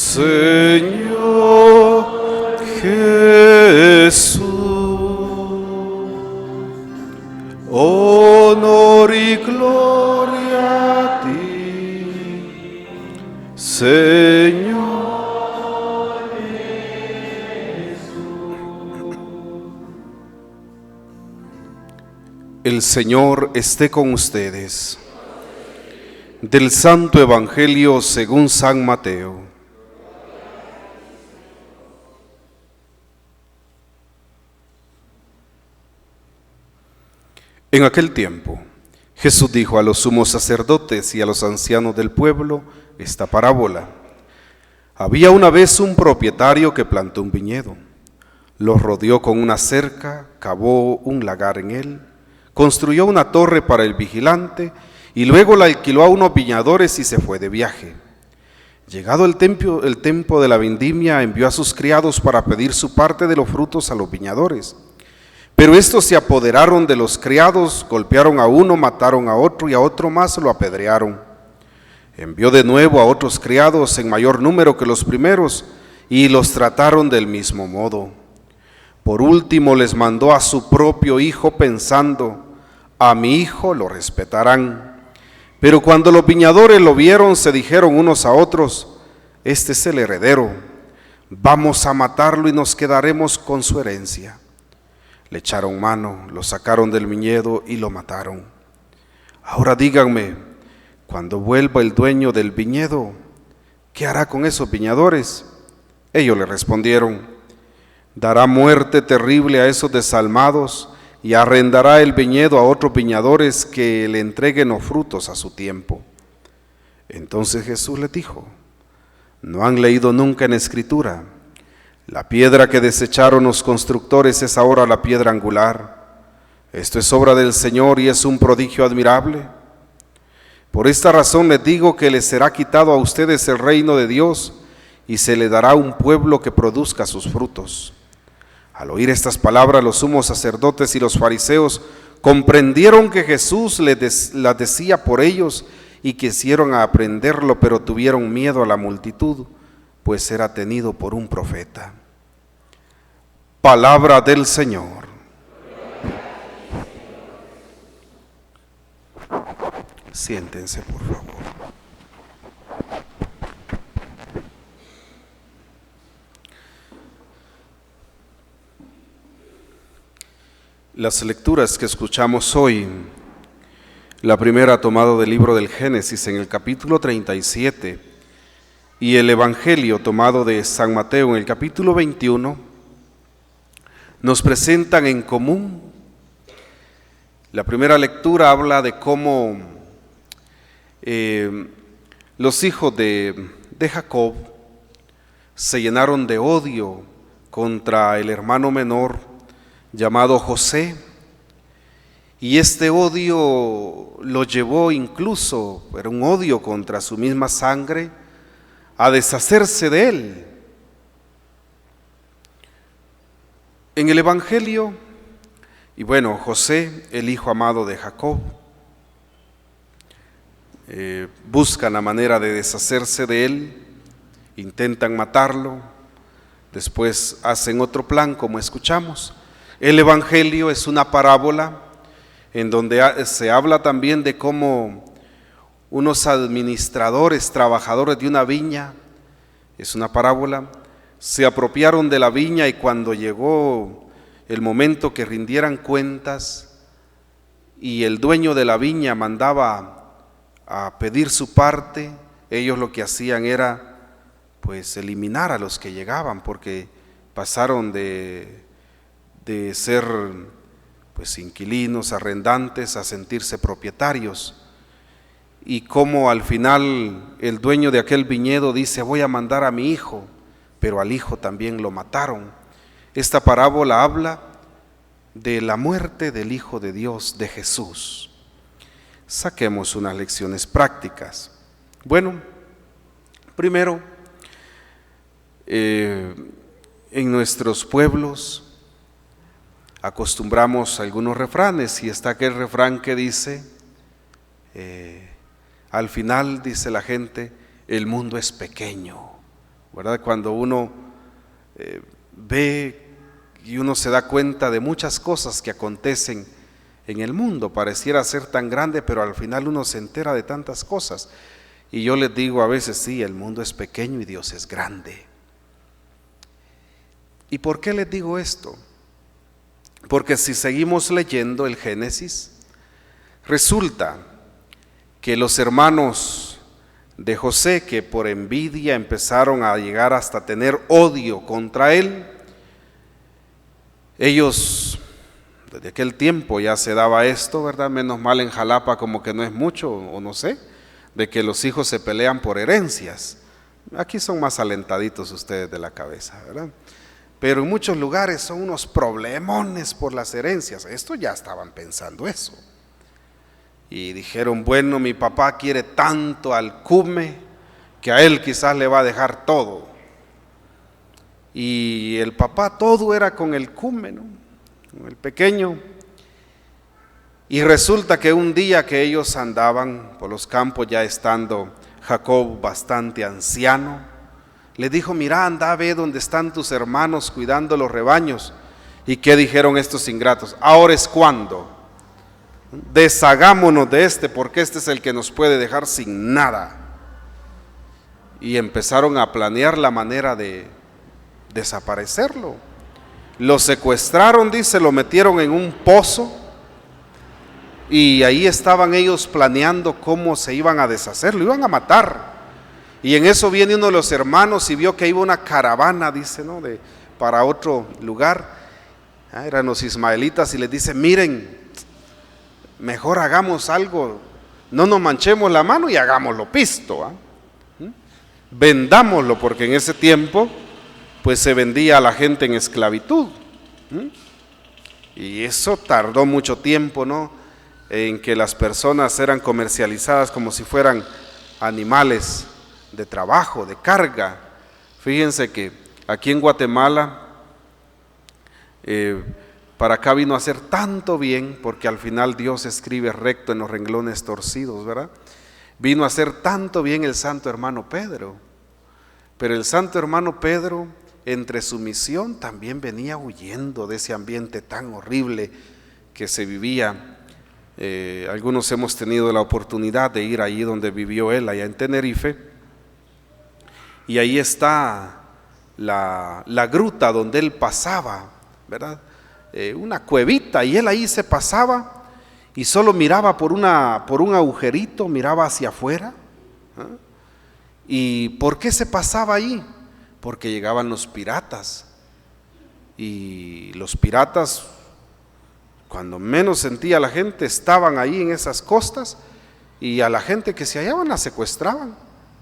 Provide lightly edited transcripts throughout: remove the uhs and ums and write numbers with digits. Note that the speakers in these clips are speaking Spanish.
Señor Jesús, honor y gloria a ti, Señor Jesús. El Señor esté con ustedes. Del Santo Evangelio según San Mateo. En aquel tiempo, Jesús dijo a los sumos sacerdotes y a los ancianos del pueblo esta parábola. Había una vez un propietario que plantó un viñedo, lo rodeó con una cerca, cavó un lagar en él, construyó una torre para el vigilante y luego la alquiló a unos viñadores y se fue de viaje. Llegado el tiempo de la vendimia, envió a sus criados para pedir su parte de los frutos a los viñadores. Pero estos se apoderaron de los criados, golpearon a uno, mataron a otro y a otro más lo apedrearon. Envió de nuevo a otros criados en mayor número que los primeros y los trataron del mismo modo. Por último les mandó a su propio hijo pensando: a mi hijo lo respetarán. Pero cuando los viñadores lo vieron, se dijeron unos a otros: este es el heredero, vamos a matarlo y nos quedaremos con su herencia. Le echaron mano, lo sacaron del viñedo y lo mataron. Ahora díganme, cuando vuelva el dueño del viñedo, ¿qué hará con esos viñadores? Ellos le respondieron: dará muerte terrible a esos desalmados y arrendará el viñedo a otros viñadores que le entreguen los frutos a su tiempo. Entonces Jesús les dijo: ¿no han leído nunca en Escritura? La piedra que desecharon los constructores es ahora la piedra angular. Esto es obra del Señor y es un prodigio admirable. Por esta razón les digo que les será quitado a ustedes el reino de Dios y se le dará un pueblo que produzca sus frutos. Al oír estas palabras, los sumos sacerdotes y los fariseos comprendieron que Jesús las decía por ellos y quisieron aprenderlo, pero tuvieron miedo a la multitud, pues era tenido por un profeta. Palabra del Señor. Siéntense, por favor. Las lecturas que escuchamos hoy, la primera tomada del libro del Génesis en el capítulo 37 y el Evangelio tomado de San Mateo en el capítulo 21, nos presentan en común. La primera lectura habla de cómo los hijos de Jacob se llenaron de odio contra el hermano menor llamado José, y este odio lo llevó incluso, era un odio contra su misma sangre, a deshacerse de él. En el Evangelio, y bueno, José, el hijo amado de Jacob, buscan la manera de deshacerse de él, intentan matarlo, después hacen otro plan, como escuchamos. El Evangelio es una parábola en donde se habla también de cómo unos administradores, trabajadores de una viña, es una parábola, se apropiaron de la viña y cuando llegó el momento que rindieran cuentas y el dueño de la viña mandaba a pedir su parte, ellos lo que hacían era pues eliminar a los que llegaban, porque pasaron de ser pues inquilinos, arrendantes, a sentirse propietarios. Y como al final el dueño de aquel viñedo dice: voy a mandar a mi hijo, pero al hijo también lo mataron. Esta parábola habla de la muerte del Hijo de Dios, de Jesús. Saquemos unas lecciones prácticas. Bueno, primero, en nuestros pueblos acostumbramos algunos refranes, y está aquel refrán que dice, al final dice la gente: el mundo es pequeño, ¿verdad? Cuando uno ve y uno se da cuenta de muchas cosas que acontecen en el mundo, pareciera ser tan grande, pero al final uno se entera de tantas cosas. Y yo les digo a veces, sí, el mundo es pequeño y Dios es grande. ¿Y por qué les digo esto? Porque si seguimos leyendo el Génesis, resulta que los hermanos de José, que por envidia empezaron a llegar hasta tener odio contra él, ellos, desde aquel tiempo ya se daba esto, ¿verdad? Menos mal en Jalapa como que no es mucho, o no sé, de que los hijos se pelean por herencias. Aquí son más alentaditos ustedes de la cabeza, ¿verdad? Pero en muchos lugares son unos problemones por las herencias. Esto ya estaban pensando eso. Y dijeron, bueno, mi papá quiere tanto al Cume que a él quizás le va a dejar todo. Y el papá todo era con el Cume, ¿no? Con el pequeño. Y resulta que un día que ellos andaban por los campos, ya estando Jacob bastante anciano, le dijo, mira, anda, ve donde están tus hermanos cuidando los rebaños. ¿Y qué dijeron estos ingratos? Ahora es cuando. Deshagámonos de este, porque este es el que nos puede dejar sin nada. Y empezaron a planear la manera de desaparecerlo. Lo secuestraron, dice, lo metieron en un pozo. Y ahí estaban ellos planeando cómo se iban a deshacerlo, iban a matar. Y en eso viene uno de los hermanos y vio que iba una caravana, dice, ¿no? Para otro lugar. Eran los ismaelitas y les dice, miren, mejor hagamos algo, no nos manchemos la mano y hagámoslo pisto. Vendámoslo, porque en ese tiempo pues se vendía a la gente en esclavitud. Y eso tardó mucho tiempo, ¿no? En que las personas eran comercializadas como si fueran animales de trabajo, de carga. Fíjense que aquí en Guatemala, para acá vino a hacer tanto bien, porque al final Dios escribe recto en los renglones torcidos, ¿verdad? Vino a hacer tanto bien el santo hermano Pedro, pero el santo hermano Pedro, entre su misión, también venía huyendo de ese ambiente tan horrible que se vivía. Algunos hemos tenido la oportunidad de ir allí donde vivió él, allá en Tenerife. Y ahí está la gruta donde él pasaba, ¿verdad? Una cuevita, y él ahí se pasaba y solo miraba por un agujerito, miraba hacia afuera. ¿Y por qué se pasaba ahí? Porque llegaban los piratas. Y los piratas, cuando menos sentía la gente, estaban ahí en esas costas, y a la gente que se hallaban la secuestraban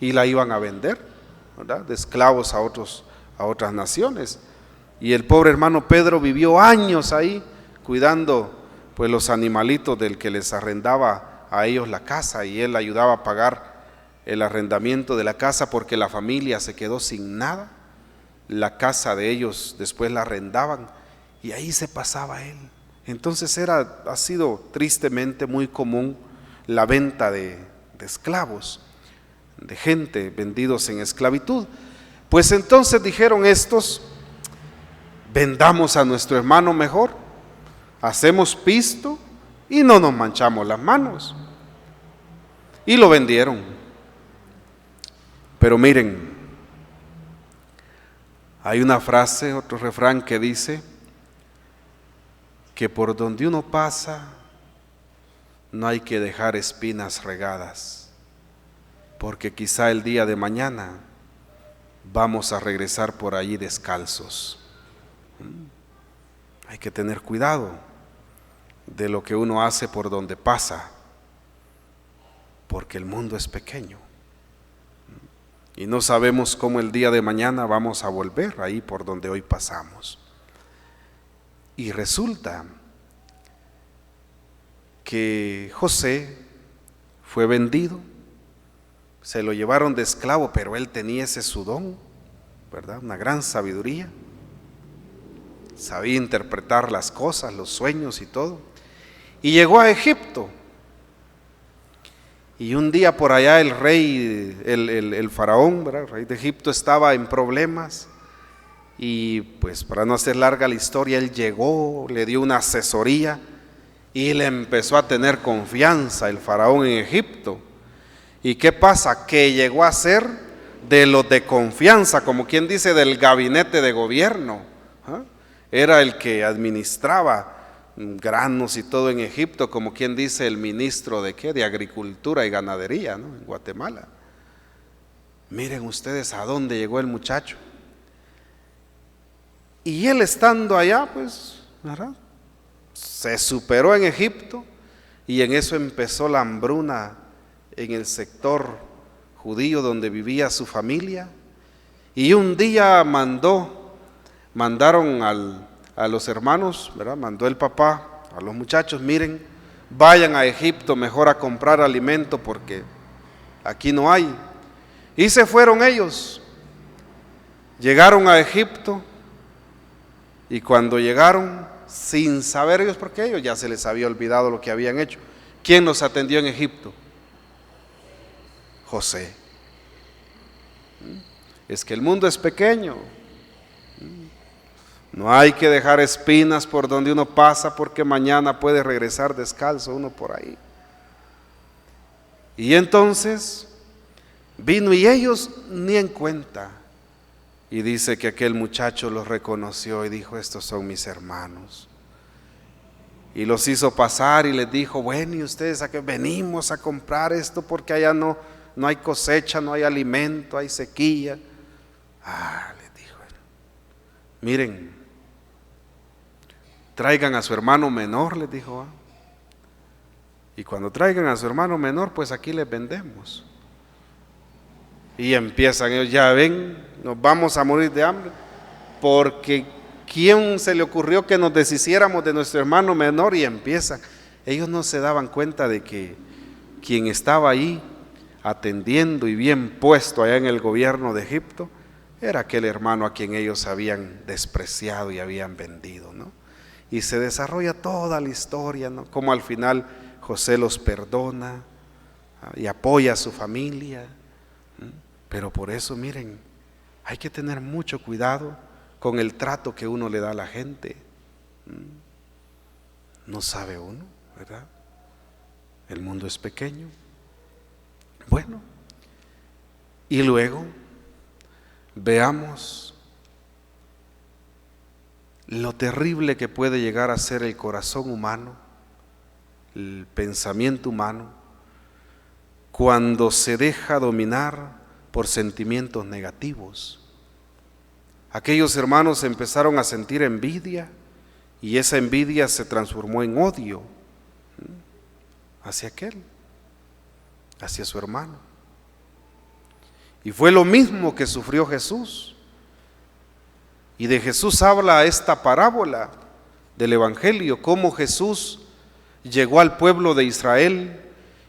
y la iban a vender, ¿verdad? De esclavos a otras naciones. Y el pobre hermano Pedro vivió años ahí cuidando pues los animalitos del que les arrendaba a ellos la casa, y él ayudaba a pagar el arrendamiento de la casa porque la familia se quedó sin nada. La casa de ellos después la arrendaban y ahí se pasaba él. Entonces ha sido tristemente muy común la venta de esclavos, de gente vendidos en esclavitud. Pues entonces dijeron estos, vendamos a nuestro hermano mejor, hacemos pisto y no nos manchamos las manos. Y lo vendieron. Pero miren, hay una frase, otro refrán que dice que por donde uno pasa no hay que dejar espinas regadas, porque quizá el día de mañana vamos a regresar por allí descalzos. Hay que tener cuidado de lo que uno hace por donde pasa, porque el mundo es pequeño y no sabemos cómo el día de mañana vamos a volver ahí por donde hoy pasamos. Y resulta que José fue vendido, se lo llevaron de esclavo, pero él tenía ese su don, ¿verdad? Una gran sabiduría, sabía interpretar las cosas, los sueños y todo, y llegó a Egipto. Y un día por allá el rey, el faraón, ¿verdad? El rey de Egipto, estaba en problemas. Y pues para no hacer larga la historia, él llegó, le dio una asesoría y le empezó a tener confianza el faraón en Egipto. ¿Y qué pasa? Que llegó a ser de los de confianza, como quien dice, del gabinete de gobierno. Era el que administraba granos y todo en Egipto, como quien dice el ministro de ¿qué? De Agricultura y Ganadería, ¿no? En Guatemala. Miren ustedes a dónde llegó el muchacho. Y él estando allá, pues, ¿verdad? Se superó en Egipto y en eso empezó la hambruna en el sector judío donde vivía su familia. Y un día mandaron a los hermanos, ¿verdad? Mandó el papá a los muchachos, miren, vayan a Egipto mejor a comprar alimento porque aquí no hay. Y se fueron ellos, llegaron a Egipto. Y cuando llegaron, sin saber ellos, porque ellos ya se les había olvidado lo que habían hecho. ¿Quién los atendió en Egipto? José. Es que el mundo es pequeño. No hay que dejar espinas por donde uno pasa, porque mañana puede regresar descalzo uno por ahí. Y entonces vino y ellos ni en cuenta. Y dice que aquel muchacho los reconoció y dijo, estos son mis hermanos. Y los hizo pasar y les dijo, bueno, ¿y ustedes a qué venimos a comprar esto? Porque allá no hay cosecha, no hay alimento, hay sequía. Les dijo, miren, traigan a su hermano menor, les dijo. Y cuando traigan a su hermano menor, pues aquí les vendemos. Y empiezan ellos, ya ven, nos vamos a morir de hambre, porque ¿quién se le ocurrió que nos deshiciéramos de nuestro hermano menor? Y empiezan, ellos no se daban cuenta de que quien estaba ahí atendiendo y bien puesto allá en el gobierno de Egipto, era aquel hermano a quien ellos habían despreciado y habían vendido, ¿no? Y se desarrolla toda la historia, ¿no? Como al final José los perdona y apoya a su familia. Pero por eso, miren, hay que tener mucho cuidado con el trato que uno le da a la gente. No sabe uno, ¿verdad? El mundo es pequeño. Bueno, y luego veamos lo terrible que puede llegar a ser el corazón humano, el pensamiento humano, cuando se deja dominar por sentimientos negativos. Aquellos hermanos empezaron a sentir envidia y esa envidia se transformó en odio hacia su hermano. Y fue lo mismo que sufrió Jesús. Y de Jesús habla esta parábola del Evangelio, cómo Jesús llegó al pueblo de Israel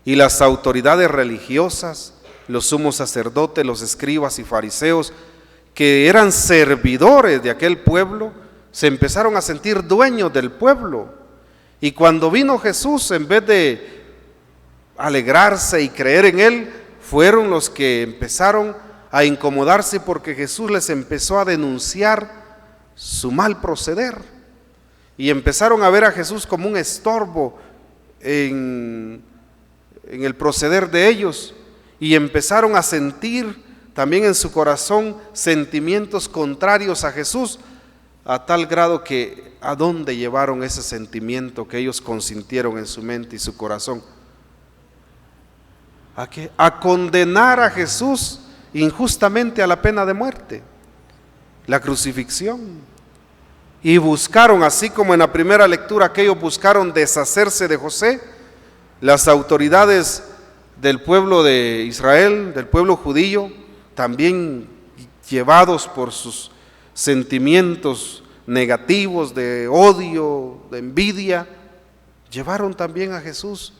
y las autoridades religiosas, los sumos sacerdotes, los escribas y fariseos, que eran servidores de aquel pueblo, se empezaron a sentir dueños del pueblo. Y cuando vino Jesús, en vez de alegrarse y creer en Él, fueron los que empezaron a incomodarse porque Jesús les empezó a denunciar su mal proceder. Y empezaron a ver a Jesús como un estorbo en el proceder de ellos. Y empezaron a sentir también en su corazón sentimientos contrarios a Jesús, a tal grado que ¿a dónde llevaron ese sentimiento que ellos consintieron en su mente y su corazón? ¿A qué? A condenar a Jesús injustamente a la pena de muerte, la crucifixión. Y buscaron, así como en la primera lectura aquellos buscaron deshacerse de José, las autoridades del pueblo de Israel, del pueblo judío, también llevados por sus sentimientos negativos de odio, de envidia, llevaron también a Jesús,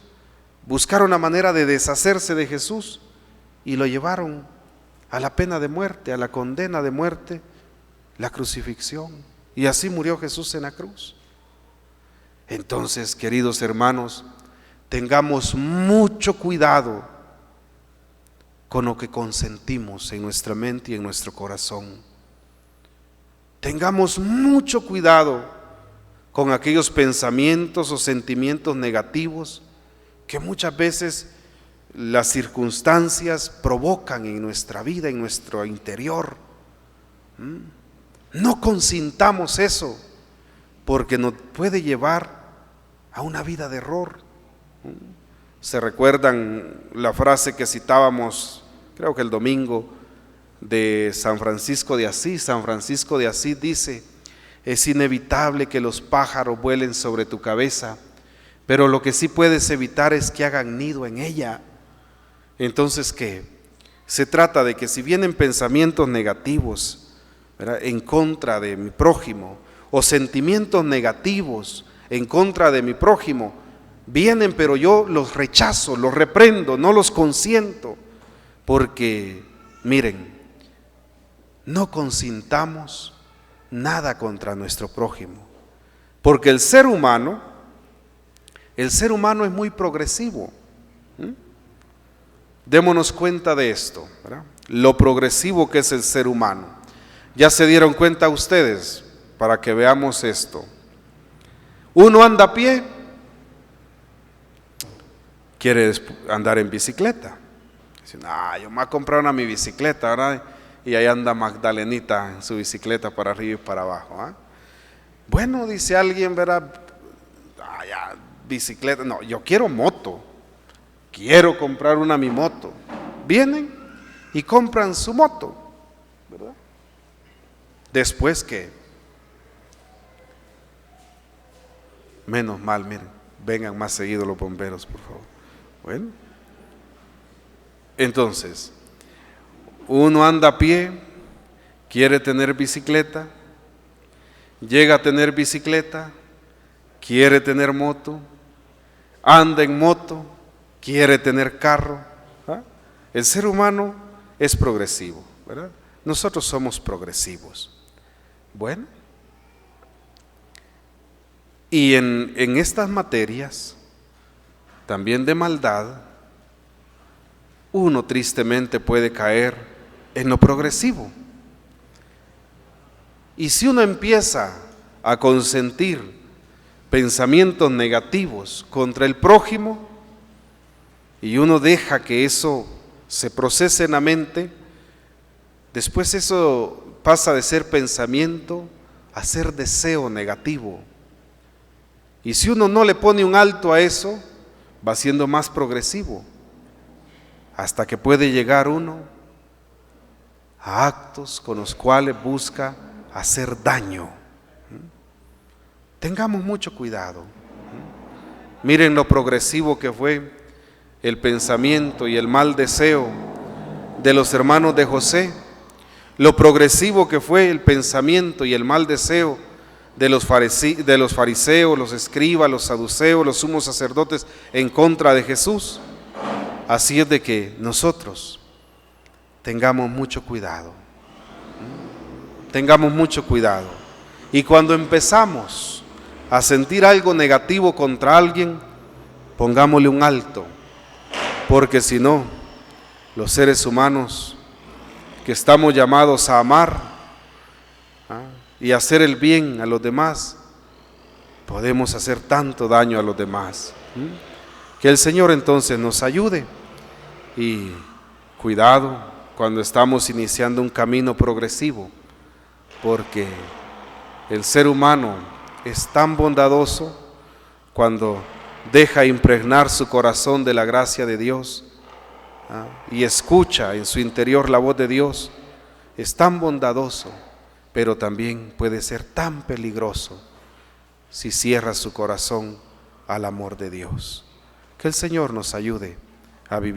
buscaron la manera de deshacerse de Jesús y lo llevaron a la pena de muerte, a la condena de muerte, la crucifixión. Y así murió Jesús en la cruz. Entonces, queridos hermanos, tengamos mucho cuidado con lo que consentimos en nuestra mente y en nuestro corazón. Tengamos mucho cuidado con aquellos pensamientos o sentimientos negativos que muchas veces las circunstancias provocan en nuestra vida, en nuestro interior. No consintamos eso, porque nos puede llevar a una vida de error. ¿Se recuerdan la frase que citábamos, creo que el domingo, de San Francisco de Asís? San Francisco de Asís dice: es inevitable que los pájaros vuelen sobre tu cabeza, pero lo que sí puedes evitar es que hagan nido en ella. Entonces, ¿qué? Se trata de que si vienen pensamientos negativos, ¿verdad?, en contra de mi prójimo, o sentimientos negativos en contra de mi prójimo, vienen, pero yo los rechazo, los reprendo, no los consiento, porque miren, no consintamos nada contra nuestro prójimo, porque el ser humano es muy progresivo. Démonos cuenta de esto, ¿verdad?, lo progresivo que es el ser humano. ¿Ya se dieron cuenta ustedes? Para que veamos esto. Uno anda a pie, quiere andar en bicicleta. Dice: yo me voy a comprar mi bicicleta, ¿verdad? Y ahí anda Magdalenita en su bicicleta para arriba y para abajo, ¿eh? Bueno, dice alguien, ¿verdad? Ya, bicicleta, no, yo quiero moto, quiero comprar mi moto. Vienen y compran su moto, ¿verdad? Después, ¿qué? Menos mal, miren, vengan más seguido los bomberos, por favor. Bueno, entonces, uno anda a pie, quiere tener bicicleta, llega a tener bicicleta, quiere tener moto, anda en moto, quiere tener carro. El ser humano es progresivo, ¿verdad? Nosotros somos progresivos. Bueno, y en estas materias, también de maldad, uno tristemente puede caer en lo progresivo. Y si uno empieza a consentir pensamientos negativos contra el prójimo, y uno deja que eso se procese en la mente, después eso pasa de ser pensamiento a ser deseo negativo. Y si uno no le pone un alto a eso, va siendo más progresivo, hasta que puede llegar uno a actos con los cuales busca hacer daño. Tengamos mucho cuidado. Miren lo progresivo que fue el pensamiento y el mal deseo de los hermanos de José, lo progresivo que fue el pensamiento y el mal deseo de los fariseos, los escribas, los saduceos, los sumos sacerdotes en contra de Jesús. Así es de que nosotros tengamos mucho cuidado. Tengamos mucho cuidado. Y cuando empezamos a sentir algo negativo contra alguien, pongámosle un alto, porque si no, los seres humanos que estamos llamados a amar y hacer el bien a los demás, podemos hacer tanto daño a los demás. Que el Señor entonces nos ayude, y cuidado cuando estamos iniciando un camino progresivo, porque el ser humano es tan bondadoso cuando deja impregnar su corazón de la gracia de Dios y escucha en su interior la voz de Dios. Es tan bondadoso, pero también puede ser tan peligroso si cierra su corazón al amor de Dios. Que el Señor nos ayude a vivir